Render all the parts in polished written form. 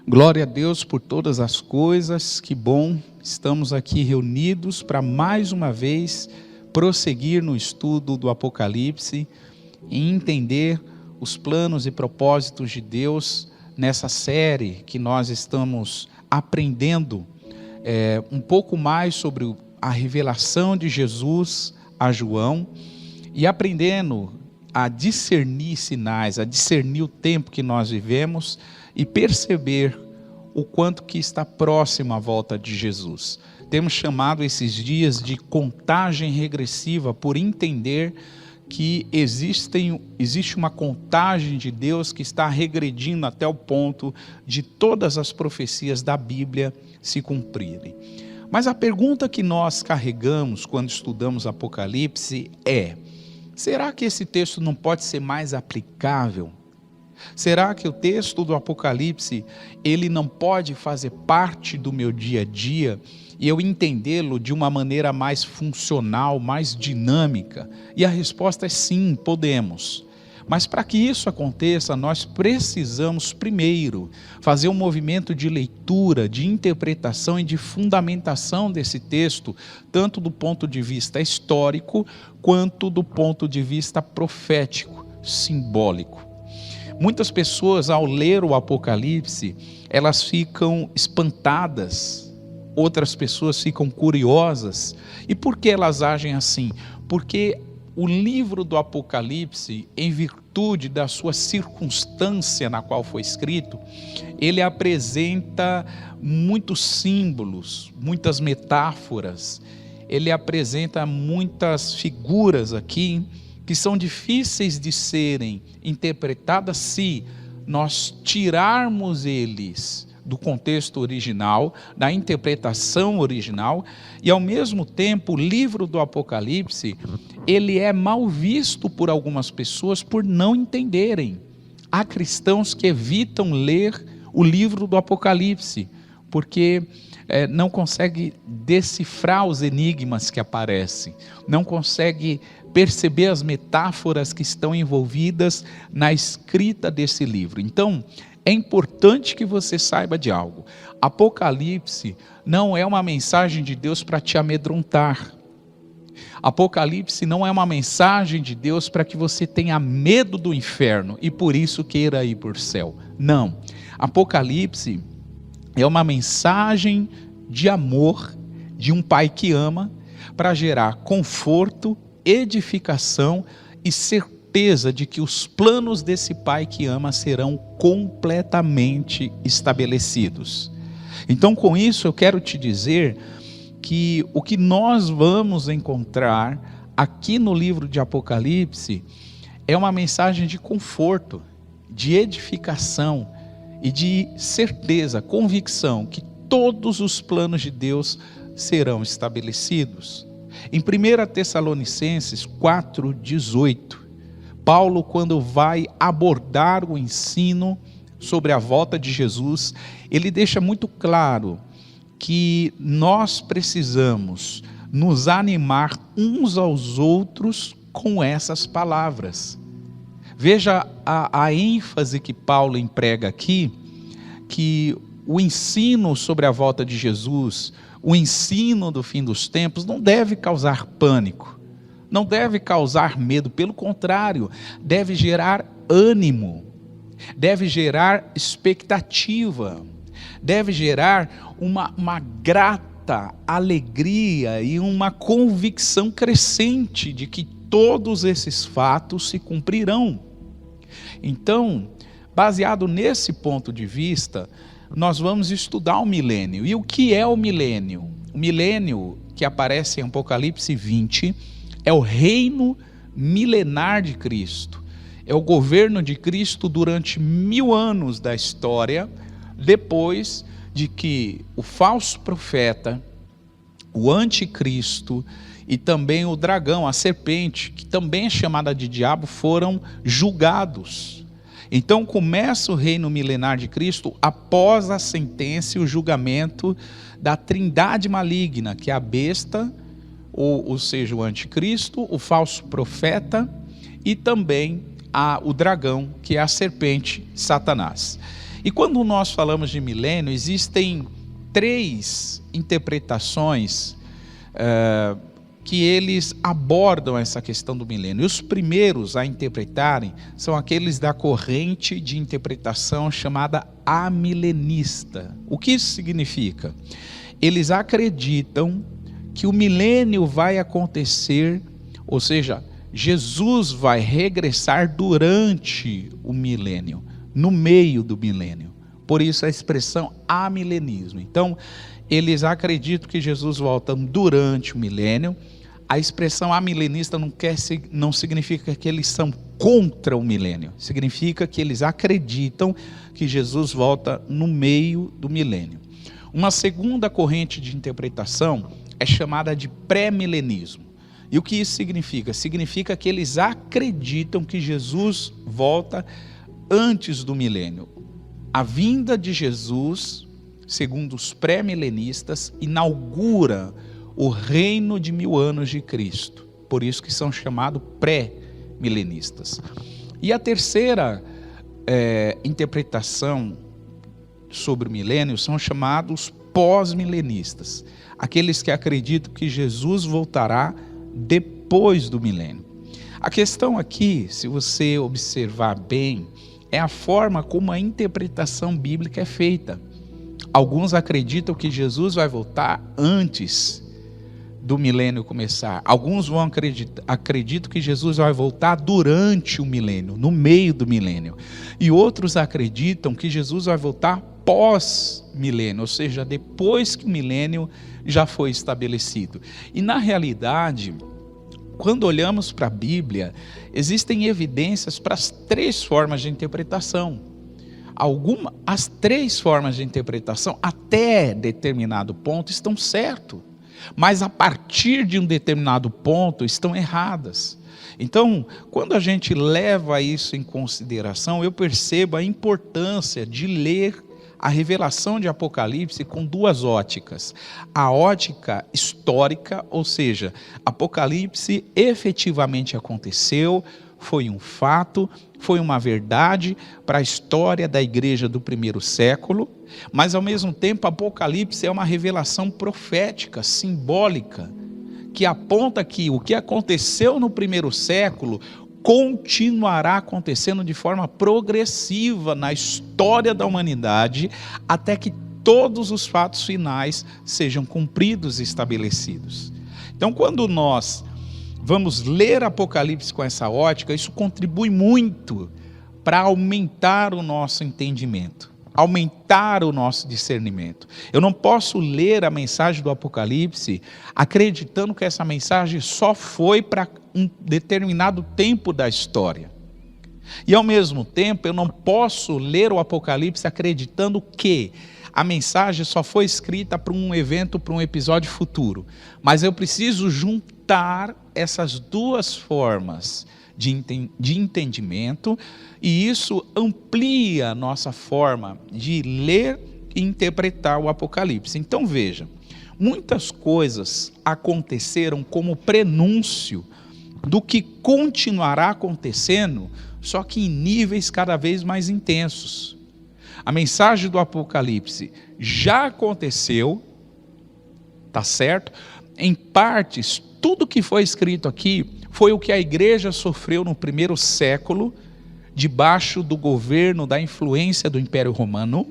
Glória a Deus por todas as coisas, que bom, estamos aqui reunidos para mais uma vez prosseguir no estudo do Apocalipse e entender os planos e propósitos de Deus nessa série que nós estamos aprendendo um pouco mais sobre a revelação de Jesus a João e aprendendo a discernir sinais, a discernir o tempo que nós vivemos e perceber o quanto que está próximo a volta de Jesus. Temos chamado esses dias de contagem regressiva por entender que existe uma contagem de Deus que está regredindo até o ponto de todas as profecias da Bíblia se cumprirem. Mas a pergunta que nós carregamos quando estudamos Apocalipse é: será que esse texto não pode ser mais aplicável? Será que o texto do Apocalipse, ele não pode fazer parte do meu dia a dia e eu entendê-lo de uma maneira mais funcional, mais dinâmica? E a resposta é sim, podemos. Mas para que isso aconteça, nós precisamos primeiro fazer um movimento de leitura, de interpretação e de fundamentação desse texto, tanto do ponto de vista histórico, quanto do ponto de vista profético, simbólico. Muitas pessoas, ao ler o Apocalipse, elas ficam espantadas, outras pessoas ficam curiosas. E por que elas agem assim? Porque o livro do Apocalipse, em virtude da sua circunstância na qual foi escrito, ele apresenta muitos símbolos, muitas metáforas, ele apresenta muitas figuras aqui, que são difíceis de serem interpretadas se nós tirarmos eles do contexto original, da interpretação original, e ao mesmo tempo o livro do Apocalipse, ele é mal visto por algumas pessoas por não entenderem. Há cristãos que evitam ler o livro do Apocalipse, porque não consegue decifrar os enigmas que aparecem, não consegue perceber as metáforas que estão envolvidas na escrita desse livro. Então, é importante que você saiba de algo. Apocalipse não é uma mensagem de Deus para te amedrontar. Apocalipse não é uma mensagem de Deus para que você tenha medo do inferno e por isso queira ir para o céu. Não. Apocalipse é uma mensagem de amor de um pai que ama para gerar conforto, edificação e certeza de que os planos desse pai que ama serão completamente estabelecidos. Então, com isso, eu quero te dizer que o que nós vamos encontrar aqui no livro de Apocalipse é uma mensagem de conforto, de edificação e de certeza, convicção que todos os planos de Deus serão estabelecidos. Em 1 Tessalonicenses 4:18, Paulo, quando vai abordar o ensino sobre a volta de Jesus, ele deixa muito claro que nós precisamos nos animar uns aos outros com essas palavras. Veja a ênfase que Paulo emprega aqui, que o ensino sobre a volta de Jesus, o ensino do fim dos tempos não deve causar pânico, não deve causar medo, pelo contrário, deve gerar ânimo, deve gerar expectativa, deve gerar uma grata alegria e uma convicção crescente de que todos esses fatos se cumprirão. Então, baseado nesse ponto de vista, nós vamos estudar o milênio. E o que é o milênio? O milênio que aparece em Apocalipse 20 é o reino milenar de Cristo. É o governo de Cristo durante 1000 anos da história, depois de que o falso profeta, o anticristo e também o dragão, a serpente, que também é chamada de diabo, foram julgados. Então começa o reino milenar de Cristo após a sentença e o julgamento da trindade maligna, que é a besta, ou seja, o anticristo, o falso profeta e também o dragão, que é a serpente, Satanás. E quando nós falamos de milênio, existem 3 interpretações que eles abordam essa questão do milênio. E os primeiros a interpretarem são aqueles da corrente de interpretação chamada amilenista. O que isso significa? Eles acreditam que o milênio vai acontecer, ou seja, Jesus vai regressar durante o milênio, no meio do milênio. Por isso a expressão amilenismo. Então, eles acreditam que Jesus volta durante o milênio. A expressão amilenista não significa que eles são contra o milênio. Significa que eles acreditam que Jesus volta no meio do milênio. Uma segunda corrente de interpretação é chamada de pré-milenismo. E o que isso significa? Significa que eles acreditam que Jesus volta antes do milênio. A vinda de Jesus, segundo os pré-milenistas, inaugura o reino de 1000 anos de Cristo. Por isso que são chamados pré-milenistas. E a terceira interpretação sobre o milênio são chamados pós-milenistas. Aqueles que acreditam que Jesus voltará depois do milênio. A questão aqui, se você observar bem, é a forma como a interpretação bíblica é feita. Alguns acreditam que Jesus vai voltar antes do milênio começar. Alguns acreditam que Jesus vai voltar durante o milênio, no meio do milênio. E outros acreditam que Jesus vai voltar pós-milênio, ou seja, depois que o milênio já foi estabelecido. E na realidade, quando olhamos para a Bíblia, existem evidências para as 3 formas de interpretação. As 3 formas de interpretação, até determinado ponto, estão certas, mas a partir de um determinado ponto estão erradas. Então, quando a gente leva isso em consideração, eu percebo a importância de ler a revelação de Apocalipse com 2 óticas. A ótica histórica, ou seja, Apocalipse efetivamente aconteceu, foi um fato, foi uma verdade para a história da igreja do 1º século, mas ao mesmo tempo Apocalipse é uma revelação profética, simbólica, que aponta que o que aconteceu no 1º século continuará acontecendo de forma progressiva na história da humanidade, até que todos os fatos finais sejam cumpridos e estabelecidos. Então, quando nós vamos ler Apocalipse com essa ótica, isso contribui muito para aumentar o nosso entendimento, aumentar o nosso discernimento. Eu não posso ler a mensagem do Apocalipse acreditando que essa mensagem só foi para um determinado tempo da história. E ao mesmo tempo, eu não posso ler o Apocalipse acreditando que a mensagem só foi escrita para um evento, para um episódio futuro. Mas eu preciso juntar essas 2 formas de entendimento, e isso amplia a nossa forma de ler e interpretar o Apocalipse. Então veja, muitas coisas aconteceram como prenúncio do que continuará acontecendo, só que em níveis cada vez mais intensos. A mensagem do Apocalipse já aconteceu, tá certo? Em partes, tudo que foi escrito aqui foi o que a igreja sofreu no 1º século, debaixo do governo, da influência do Império Romano,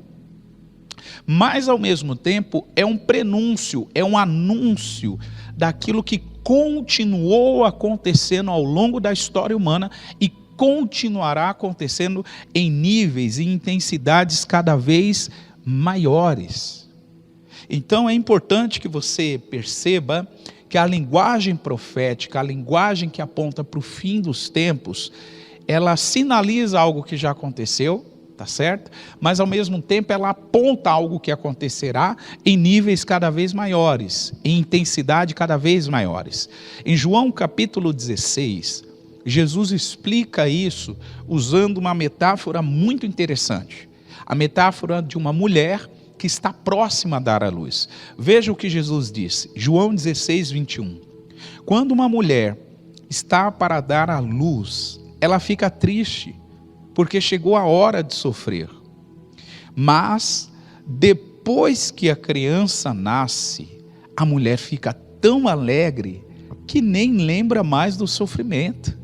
mas ao mesmo tempo é um prenúncio, é um anúncio daquilo que continuou acontecendo ao longo da história humana e continuará acontecendo em níveis e intensidades cada vez maiores. Então é importante que você perceba que a linguagem profética, a linguagem que aponta para o fim dos tempos, ela sinaliza algo que já aconteceu, tá certo? Mas ao mesmo tempo ela aponta algo que acontecerá em níveis cada vez maiores, em intensidade cada vez maiores. Em João capítulo 16, Jesus explica isso usando uma metáfora muito interessante. A metáfora de uma mulher que está próxima a dar à luz. Veja o que Jesus disse, João 16, 21. Quando uma mulher está para dar à luz, ela fica triste, porque chegou a hora de sofrer. Mas, depois que a criança nasce, a mulher fica tão alegre que nem lembra mais do sofrimento.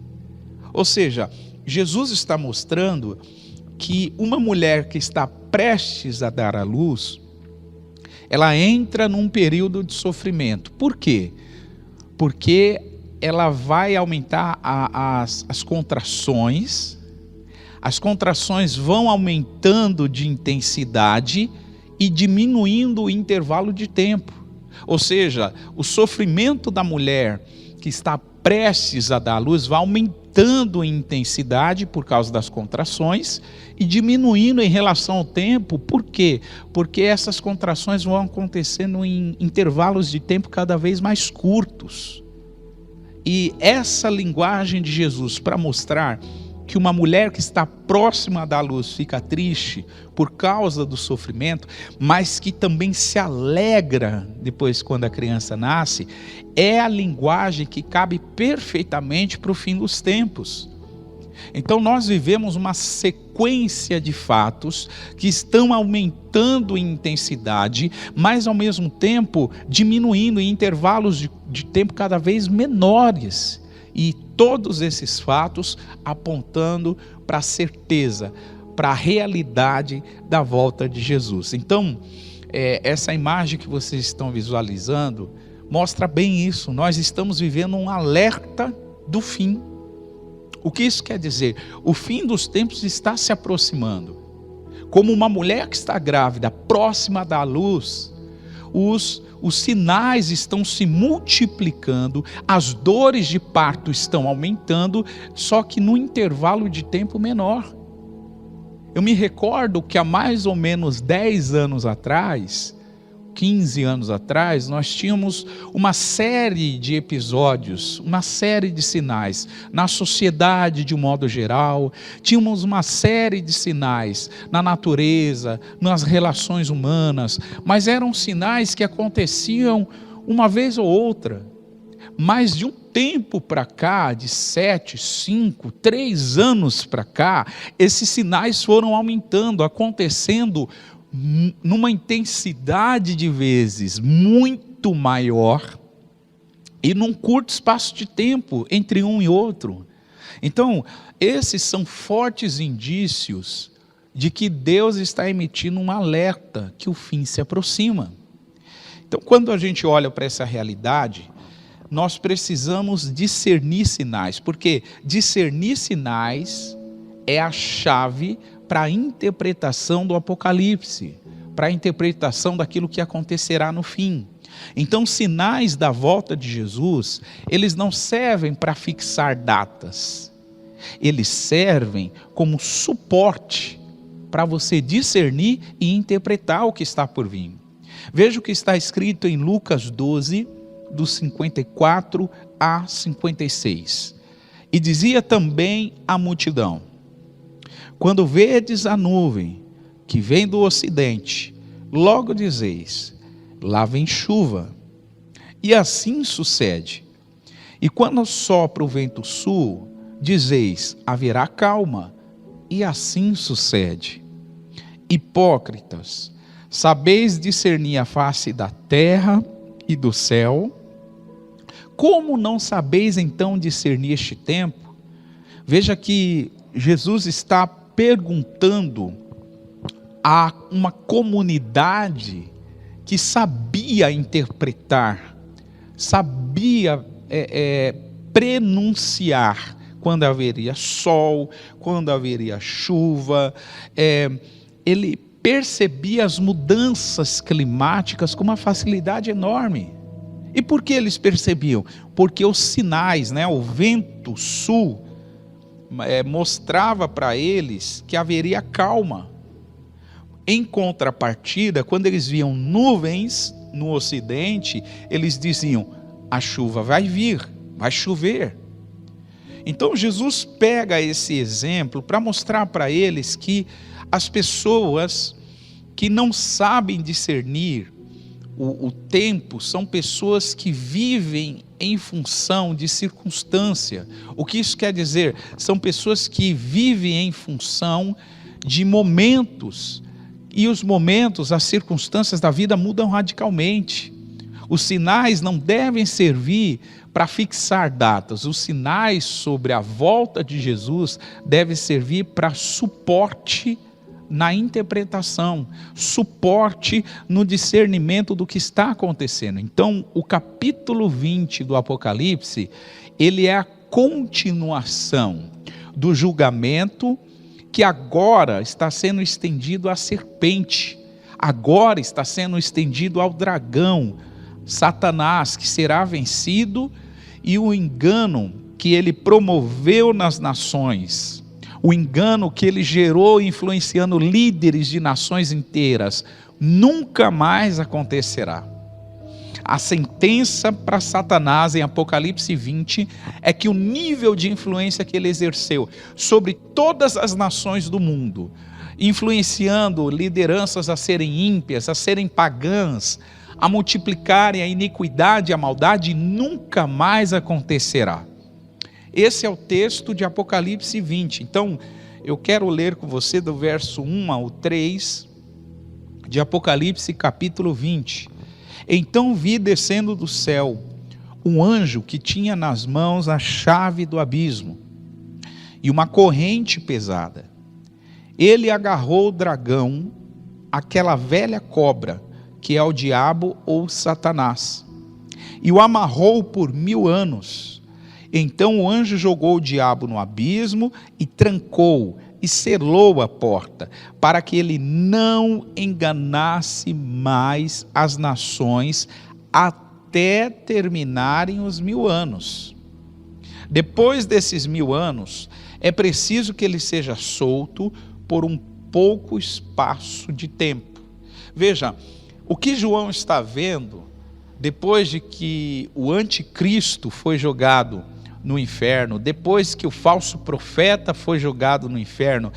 Ou seja, Jesus está mostrando que uma mulher que está prestes a dar à luz, ela entra num período de sofrimento. Por quê? Porque ela vai aumentar as contrações, as contrações vão aumentando de intensidade e diminuindo o intervalo de tempo. Ou seja, o sofrimento da mulher que está prestes a dar à luz vai aumentando em intensidade por causa das contrações e diminuindo em relação ao tempo. Por quê? Porque essas contrações vão acontecendo em intervalos de tempo cada vez mais curtos. E essa linguagem de Jesus para mostrar que uma mulher que está próxima da luz fica triste por causa do sofrimento, mas que também se alegra depois quando a criança nasce, é a linguagem que cabe perfeitamente para o fim dos tempos. Então nós vivemos uma sequência de fatos que estão aumentando em intensidade, mas ao mesmo tempo diminuindo em intervalos de tempo cada vez menores. E todos esses fatos apontando para a certeza, para a realidade da volta de Jesus. Então, essa imagem que vocês estão visualizando mostra bem isso. Nós estamos vivendo um alerta do fim. O que isso quer dizer? O fim dos tempos está se aproximando. Como uma mulher que está grávida, próxima da luz, os sinais estão se multiplicando, as dores de parto estão aumentando, só que num intervalo de tempo menor. Eu me recordo que há mais ou menos 10 anos atrás, 15 anos atrás, nós tínhamos uma série de episódios, uma série de sinais na sociedade de um modo geral, tínhamos uma série de sinais na natureza, nas relações humanas, mas eram sinais que aconteciam uma vez ou outra. Mas de um tempo para cá, de 7, 5, 3 anos para cá, esses sinais foram aumentando, acontecendo numa intensidade de vezes muito maior e num curto espaço de tempo entre um e outro. Então, esses são fortes indícios de que Deus está emitindo um alerta que o fim se aproxima. Então, quando a gente olha para essa realidade, nós precisamos discernir sinais, porque discernir sinais é a chave para a interpretação do Apocalipse, para a interpretação daquilo que acontecerá no fim. Então, sinais da volta de Jesus, eles não servem para fixar datas, eles servem como suporte para você discernir e interpretar o que está por vir. Veja o que está escrito em Lucas 12, dos 54 a 56. E dizia também a multidão: quando vedes a nuvem que vem do ocidente, logo dizeis: lá vem chuva. E assim sucede. E quando sopra o vento sul, dizeis: haverá calma. E assim sucede. Hipócritas, sabeis discernir a face da terra e do céu? Como não sabeis então discernir este tempo? Veja que Jesus está perguntando a uma comunidade que sabia interpretar, sabia prenunciar quando haveria sol, quando haveria chuva. Ele percebia as mudanças climáticas com uma facilidade enorme. E por que eles percebiam? Porque os sinais, o vento sul, mostrava para eles que haveria calma. Em contrapartida, quando eles viam nuvens no ocidente, eles diziam: a chuva vai vir, vai chover. Então Jesus pega esse exemplo para mostrar para eles que as pessoas que não sabem discernir o tempo são pessoas que vivem em função de circunstância. O que isso quer dizer? São pessoas que vivem em função de momentos E os momentos, as circunstâncias da vida mudam radicalmente. Os sinais não devem servir para fixar datas. Os sinais sobre a volta de Jesus devem servir para suporte na interpretação, suporte no discernimento do que está acontecendo. Então, o capítulo 20 do Apocalipse, ele é a continuação do julgamento que agora está sendo estendido à serpente, agora está sendo estendido ao dragão, Satanás, que será vencido, e o engano que ele promoveu nas nações, o engano que ele gerou influenciando líderes de nações inteiras, nunca mais acontecerá. A sentença para Satanás em Apocalipse 20 é que o nível de influência que ele exerceu sobre todas as nações do mundo, influenciando lideranças a serem ímpias, a serem pagãs, a multiplicarem a iniquidade e a maldade, nunca mais acontecerá. Esse é o texto de Apocalipse 20. Então, eu quero ler com você do verso 1 ao 3 de Apocalipse capítulo 20. Então vi descendo do céu um anjo que tinha nas mãos a chave do abismo e uma corrente pesada. Ele agarrou o dragão, aquela velha cobra, que é o diabo ou Satanás, e o amarrou por 1000 anos. Então o anjo jogou o diabo no abismo e trancou e selou a porta, para que ele não enganasse mais as nações até terminarem os 1000 anos. Depois desses 1000 anos, é preciso que ele seja solto por um pouco espaço de tempo. Veja, o que João está vendo, depois de que o anticristo foi jogado no inferno, depois que o falso profeta foi jogado no inferno,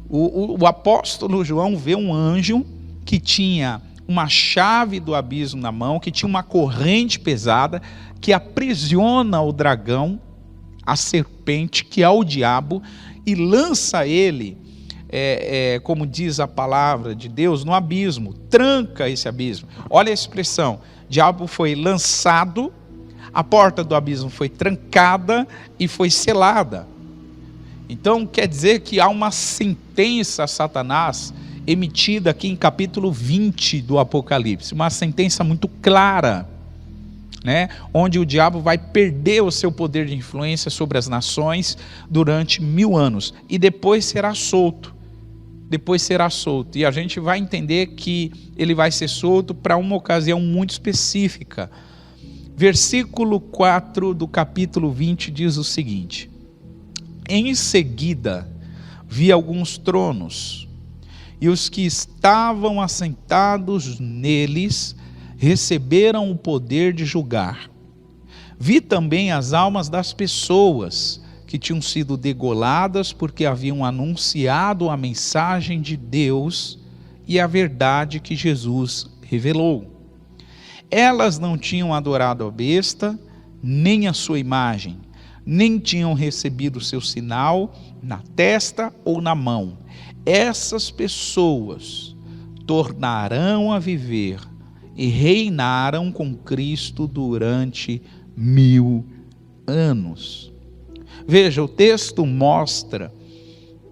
o apóstolo João vê um anjo que tinha uma chave do abismo na mão, que tinha uma corrente pesada, que aprisiona o dragão, a serpente, que é o diabo, e lança ele, como diz a palavra de Deus, no abismo, tranca esse abismo. Olha a expressão, o diabo foi lançado, a porta do abismo foi trancada e foi selada. Então quer dizer que há uma sentença a Satanás emitida aqui em capítulo 20 do Apocalipse, uma sentença muito clara, né? Onde o diabo vai perder o seu poder de influência sobre as nações durante 1000 anos e depois será solto. E a gente vai entender que ele vai ser solto para uma ocasião muito específica. Versículo 4 do capítulo 20 diz o seguinte: em seguida vi alguns tronos, e os que estavam assentados neles receberam o poder de julgar. Vi também as almas das pessoas que tinham sido degoladas porque haviam anunciado a mensagem de Deus e a verdade que Jesus revelou. Elas não tinham adorado a besta, nem a sua imagem, nem tinham recebido o seu sinal na testa ou na mão. Essas pessoas tornarão a viver e reinaram com Cristo durante 1000 anos. Veja, o texto mostra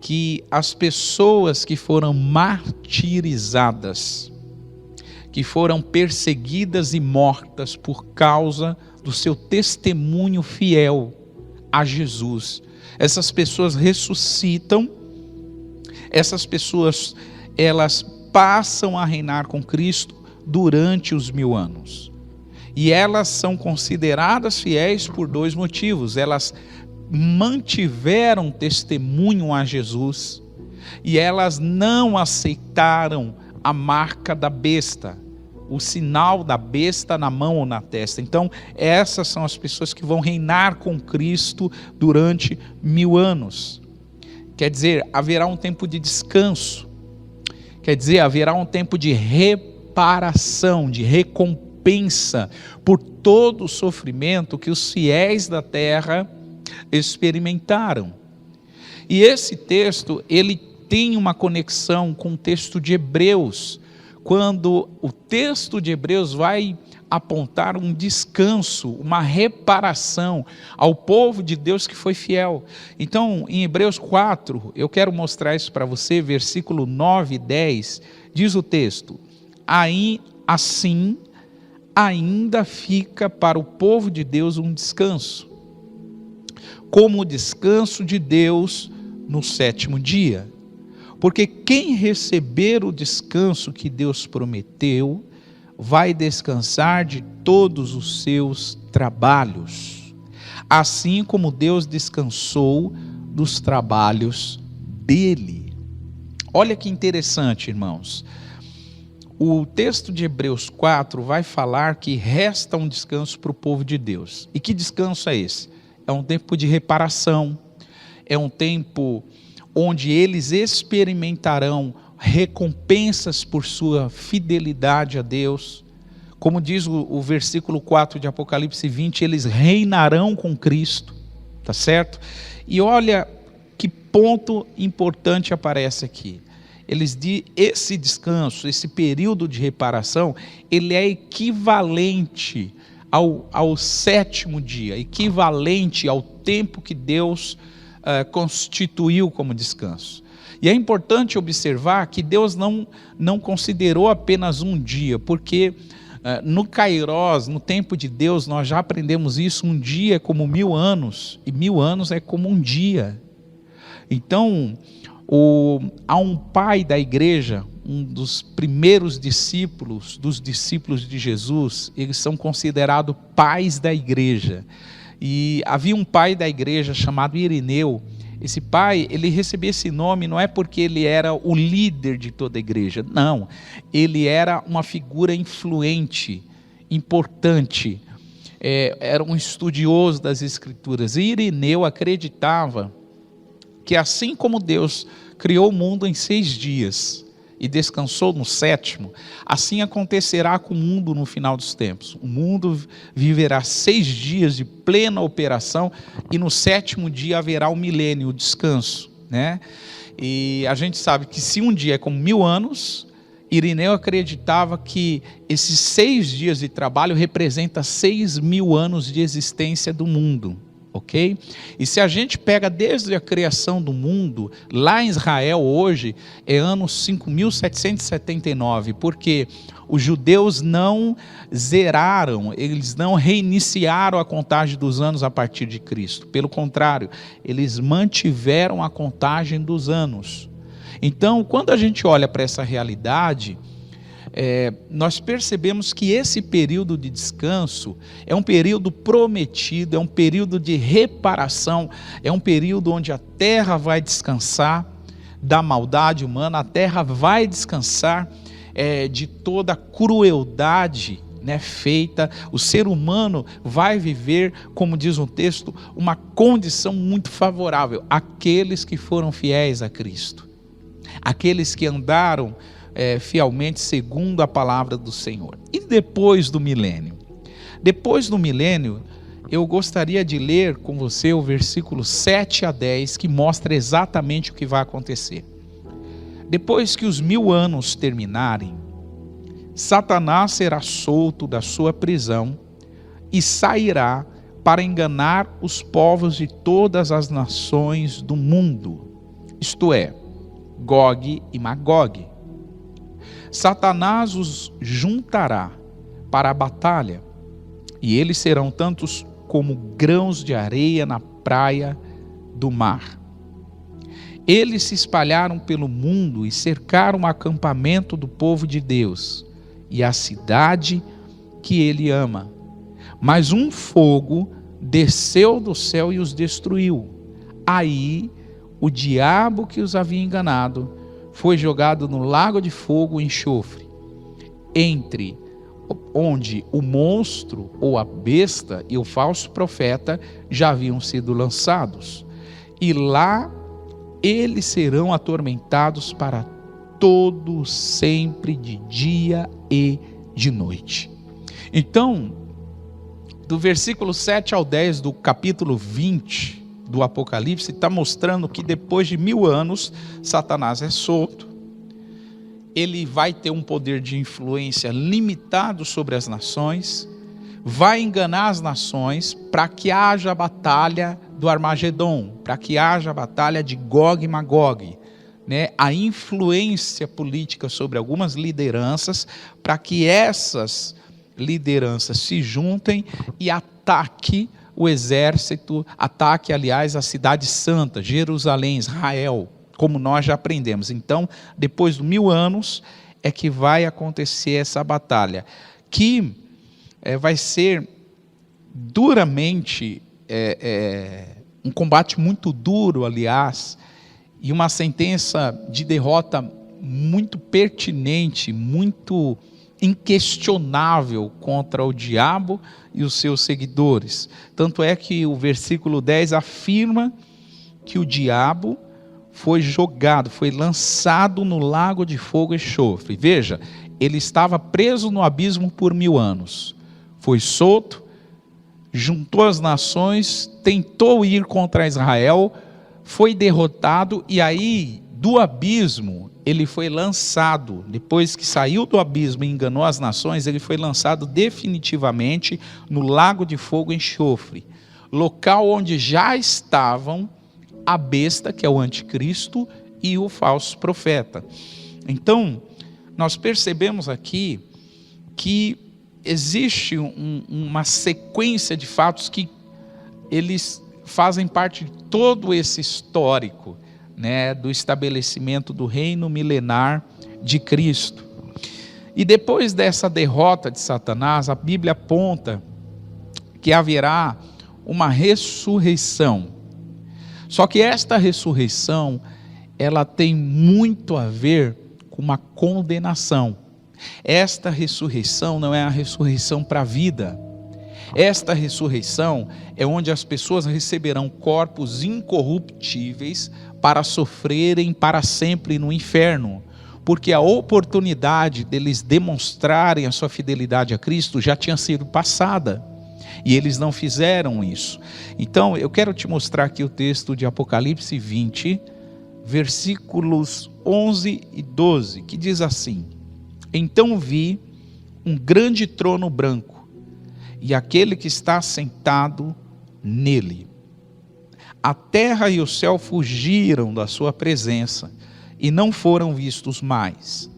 que as pessoas que foram martirizadas, que foram perseguidas e mortas por causa do seu testemunho fiel a Jesus, essas pessoas ressuscitam, essas pessoas, elas passam a reinar com Cristo durante os 1000 anos. E elas são consideradas fiéis por 2 motivos. Elas mantiveram testemunho a Jesus e elas não aceitaram a marca da besta, o sinal da besta na mão ou na testa. Então essas são as pessoas que vão reinar com Cristo durante 1000 anos. Quer dizer, haverá um tempo de descanso, quer dizer, haverá um tempo de reparação, de recompensa por todo o sofrimento que os fiéis da terra experimentaram. E esse texto, ele tem uma conexão com o texto de Hebreus, quando o texto de Hebreus vai apontar um descanso, uma reparação ao povo de Deus que foi fiel. Então, em Hebreus 4, eu quero mostrar isso para você, versículo 9 e 10, diz o texto: assim, ainda fica para o povo de Deus um descanso, como o descanso de Deus no sétimo dia. Porque quem receber o descanso que Deus prometeu, vai descansar de todos os seus trabalhos, assim como Deus descansou dos trabalhos dele. Olha que interessante, irmãos. O texto de Hebreus 4 vai falar que resta um descanso para o povo de Deus. E que descanso é esse? É um tempo de reparação, é um tempo onde eles experimentarão recompensas por sua fidelidade a Deus. Como diz o versículo 4 de Apocalipse 20, eles reinarão com Cristo, tá certo? E olha que ponto importante aparece aqui. Esse descanso, esse período de reparação, ele é equivalente ao sétimo dia, equivalente ao tempo que Deus constituiu como descanso. E é importante observar que Deus não considerou apenas um dia, porque no Kairos, no tempo de Deus, nós já aprendemos isso, um dia é como 1000 anos, e 1000 anos é como um dia. Então, há um pai da igreja, um dos primeiros discípulos, dos discípulos de Jesus, eles são considerados pais da igreja. E havia um pai da igreja chamado Irineu. Esse pai, ele recebeu esse nome não é porque ele era o líder de toda a igreja, não. Ele era uma figura influente, importante, era um estudioso das Escrituras. E Irineu acreditava que assim como Deus criou o mundo em 6 dias e descansou no 7º, assim acontecerá com o mundo no final dos tempos. O mundo viverá 6 dias de plena operação e no 7º dia haverá o milênio, o descanso, né? E a gente sabe que se um dia é como 1000 anos, Irineu acreditava que esses 6 dias de trabalho representa 6.000 anos de existência do mundo. Ok? E se a gente pega desde a criação do mundo, lá em Israel hoje é ano 5.779, porque os judeus não zeraram, eles não reiniciaram a contagem dos anos a partir de Cristo. Pelo contrário, eles mantiveram a contagem dos anos. Então, quando a gente olha para essa realidade, nós percebemos que esse período de descanso é um período prometido, é um período de reparação, é um período onde a terra vai descansar da maldade humana, a terra vai descansar de toda a crueldade, né, feita. O ser humano vai viver, como diz o texto, uma condição muito favorável, aqueles que foram fiéis a Cristo, aqueles que andaram fielmente segundo a palavra do Senhor. E depois do milênio? Depois do milênio, eu gostaria de ler com você o versículo 7 a 10, que mostra exatamente o que vai acontecer. Depois que os 1000 anos terminarem, Satanás será solto da sua prisão e sairá para enganar os povos de todas as nações do mundo, isto é, Gog e Magog. Satanás os juntará para a batalha, e eles serão tantos como grãos de areia na praia do mar. Eles se espalharam pelo mundo e cercaram o acampamento do povo de Deus e a cidade que ele ama. Mas um fogo desceu do céu e os destruiu. Aí o diabo que os havia enganado foi jogado no lago de fogo e enxofre, onde o monstro ou a besta e o falso profeta já haviam sido lançados. E lá eles serão atormentados para todo sempre, de dia e de noite. Então, do versículo 7 ao 10 do capítulo 20 do Apocalipse está mostrando que depois de 1000 anos, Satanás é solto. Ele vai ter um poder de influência limitado sobre as nações, vai enganar as nações para que haja a batalha do Armagedon, para que haja a batalha de Gog e Magog, né? A influência política sobre algumas lideranças, para que essas lideranças se juntem e ataque o exército, ataque, aliás, a cidade santa, Jerusalém, Israel, como nós já aprendemos. Então, depois de 1000 anos, é que vai acontecer essa batalha, que vai ser duramente, um combate muito duro, aliás, e uma sentença de derrota muito pertinente, muito inquestionável contra o diabo e os seus seguidores. Tanto é que o versículo 10 afirma que o diabo foi jogado, foi lançado no lago de fogo e enxofre. Veja, ele estava preso no abismo por 1000 anos. Foi solto, juntou as nações, tentou ir contra Israel, foi derrotado e aí do abismo ele foi lançado. Depois que saiu do abismo e enganou as nações, ele foi lançado definitivamente no lago de fogo e enxofre, local onde já estavam a besta, que é o anticristo, e o falso profeta. Então, nós percebemos aqui que existe uma sequência de fatos que eles fazem parte de todo esse histórico, né, do estabelecimento do reino milenar de Cristo. E depois dessa derrota de Satanás, a Bíblia aponta que haverá uma ressurreição. Só que esta ressurreição, ela tem muito a ver com uma condenação. Esta ressurreição não é a ressurreição para a vida. Esta ressurreição é onde as pessoas receberão corpos incorruptíveis para sofrerem para sempre no inferno, porque a oportunidade deles demonstrarem a sua fidelidade a Cristo já tinha sido passada, e eles não fizeram isso. Então eu quero te mostrar aqui o texto de Apocalipse 20, versículos 11 e 12, que diz assim: Então vi um grande trono branco, e aquele que está sentado nele. A terra e o céu fugiram da sua presença, e não foram vistos mais.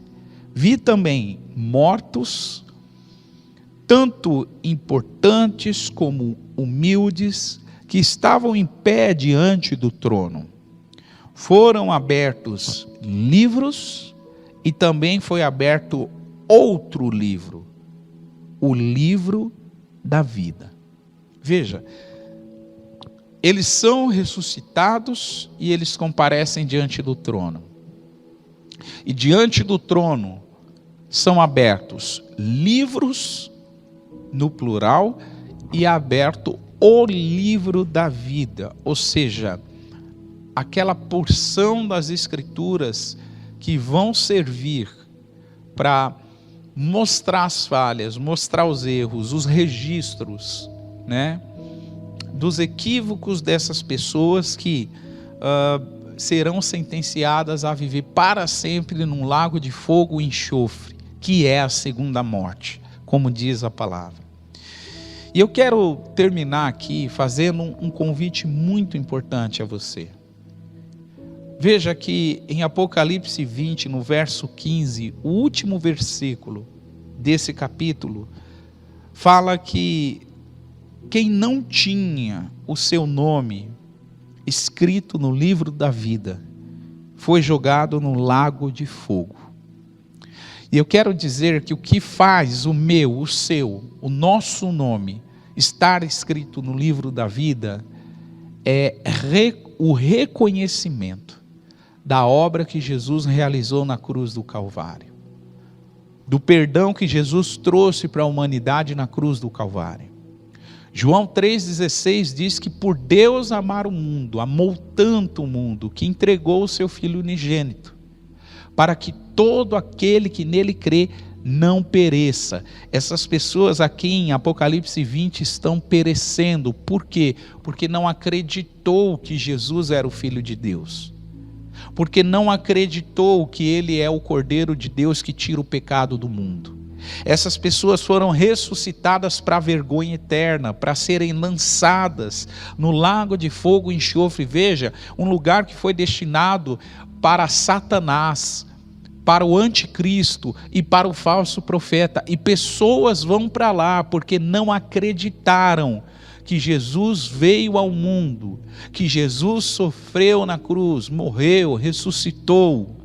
Vi também mortos, tanto importantes como humildes, que estavam em pé diante do trono. Foram abertos livros, e também foi aberto outro livro, o livro da vida. Veja, eles são ressuscitados e eles comparecem diante do trono. E diante do trono são abertos livros, no plural, e aberto o livro da vida, ou seja, aquela porção das escrituras que vão servir para mostrar as falhas, mostrar os erros, os registros, né, dos equívocos dessas pessoas que serão sentenciadas a viver para sempre num lago de fogo e enxofre, que é a segunda morte, como diz a palavra. E eu quero terminar aqui fazendo um convite muito importante a você. Veja que em Apocalipse 20, no verso 15, o último versículo desse capítulo, fala que quem não tinha o seu nome escrito no livro da vida foi jogado no lago de fogo. E eu quero dizer que o que faz o meu, o seu, o nosso nome estar escrito no livro da vida é o reconhecimento da obra que Jesus realizou na cruz do Calvário, do perdão que Jesus trouxe para a humanidade na cruz do Calvário. João 3,16 diz que por Deus amar o mundo, amou tanto o mundo, que entregou o seu Filho unigênito, para que todo aquele que nele crê não pereça. Essas pessoas aqui em Apocalipse 20 estão perecendo. Por quê? Porque não acreditou que Jesus era o Filho de Deus. Porque não acreditou que Ele é o Cordeiro de Deus que tira o pecado do mundo. Essas pessoas foram ressuscitadas para a vergonha eterna, para serem lançadas no lago de fogo e enxofre. Veja, um lugar que foi destinado para Satanás, para o anticristo e para o falso profeta. E pessoas vão para lá porque não acreditaram que Jesus veio ao mundo, que Jesus sofreu na cruz, morreu, ressuscitou,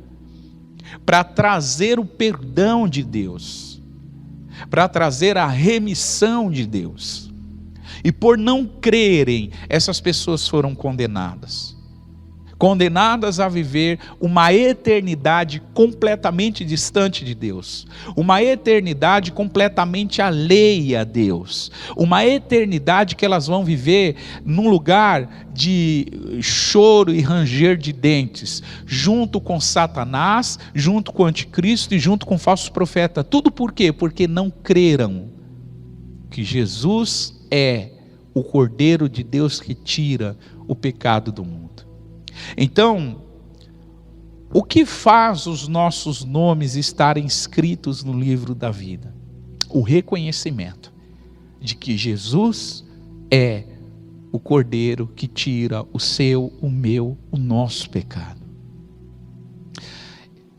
para trazer o perdão de Deus, para trazer a remissão de Deus. E por não crerem, essas pessoas foram condenadas a viver uma eternidade completamente distante de Deus, uma eternidade completamente alheia a Deus, uma eternidade que elas vão viver num lugar de choro e ranger de dentes, junto com Satanás, junto com o anticristo e junto com o falso profeta. Tudo por quê? Porque não creram que Jesus é o Cordeiro de Deus que tira o pecado do mundo. Então, o que faz os nossos nomes estarem escritos no livro da vida? O reconhecimento de que Jesus é o Cordeiro que tira o seu, o meu, o nosso pecado.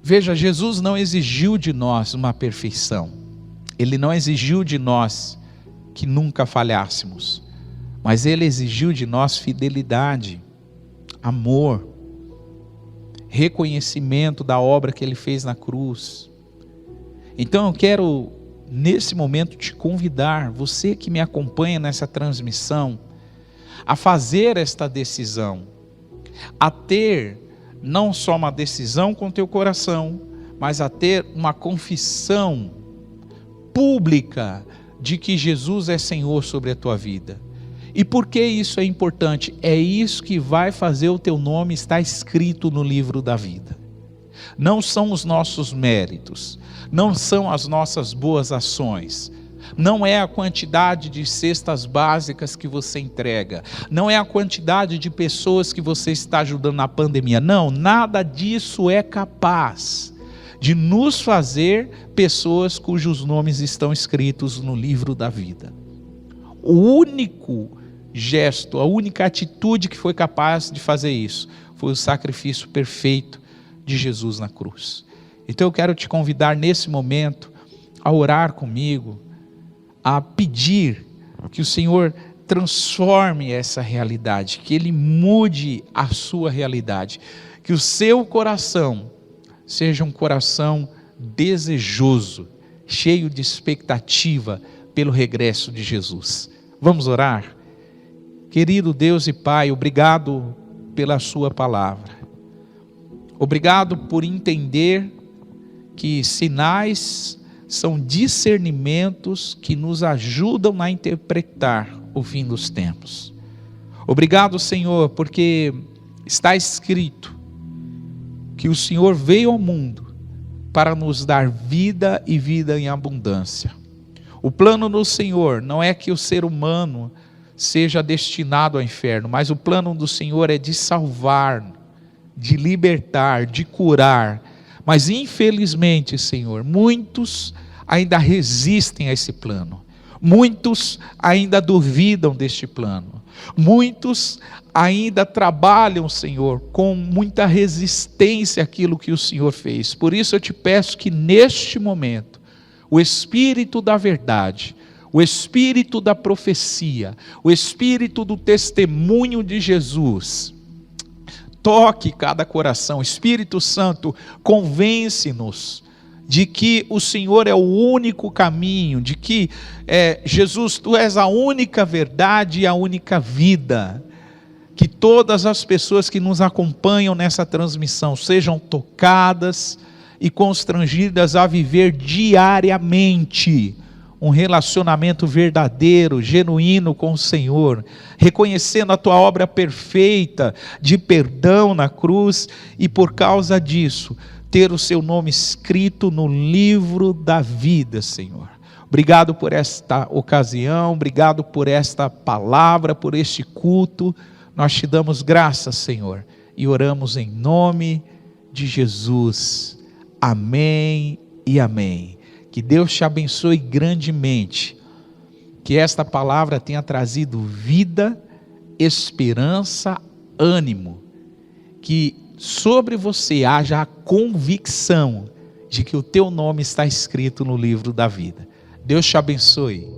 Veja, Jesus não exigiu de nós uma perfeição. Ele não exigiu de nós que nunca falhássemos. Mas Ele exigiu de nós fidelidade, amor, reconhecimento da obra que Ele fez na cruz. Então eu quero, nesse momento, te convidar, você que me acompanha nessa transmissão, a fazer esta decisão, a ter não só uma decisão com teu coração, mas a ter uma confissão pública de que Jesus é Senhor sobre a tua vida. E por que isso é importante? É isso que vai fazer o teu nome estar escrito no livro da vida. Não são os nossos méritos, não são as nossas boas ações, não é a quantidade de cestas básicas que você entrega, não é a quantidade de pessoas que você está ajudando na pandemia. Não, nada disso é capaz de nos fazer pessoas cujos nomes estão escritos no livro da vida. O único gesto, a única atitude que foi capaz de fazer isso foi o sacrifício perfeito de Jesus na cruz. Então eu quero te convidar nesse momento a orar comigo, a pedir que o Senhor transforme essa realidade, que Ele mude a sua realidade, que o seu coração seja um coração desejoso, cheio de expectativa pelo regresso de Jesus. Vamos orar? Querido Deus e Pai, obrigado pela sua palavra. Obrigado por entender que sinais são discernimentos que nos ajudam a interpretar o fim dos tempos. Obrigado, Senhor, porque está escrito que o Senhor veio ao mundo para nos dar vida e vida em abundância. O plano do Senhor não é que o ser humano seja destinado ao inferno, mas o plano do Senhor é de salvar, de libertar, de curar. Mas infelizmente, Senhor, muitos ainda resistem a esse plano. Muitos ainda duvidam deste plano. Muitos ainda trabalham, Senhor, com muita resistência àquilo que o Senhor fez. Por isso eu te peço que neste momento, o Espírito da verdade, o Espírito da profecia, o Espírito do testemunho de Jesus, toque cada coração. Espírito Santo, convence-nos de que o Senhor é o único caminho, de que Jesus, Tu és a única verdade e a única vida. Que todas as pessoas que nos acompanham nessa transmissão sejam tocadas e constrangidas a viver diariamente um relacionamento verdadeiro, genuíno com o Senhor, reconhecendo a Tua obra perfeita de perdão na cruz, e por causa disso, ter o seu nome escrito no livro da vida, Senhor. Obrigado por esta ocasião, obrigado por esta palavra, por este culto. Nós te damos graças, Senhor, e oramos em nome de Jesus. Amém e amém. Que Deus te abençoe grandemente. Que esta palavra tenha trazido vida, esperança, ânimo. Que sobre você haja a convicção de que o teu nome está escrito no livro da vida. Deus te abençoe.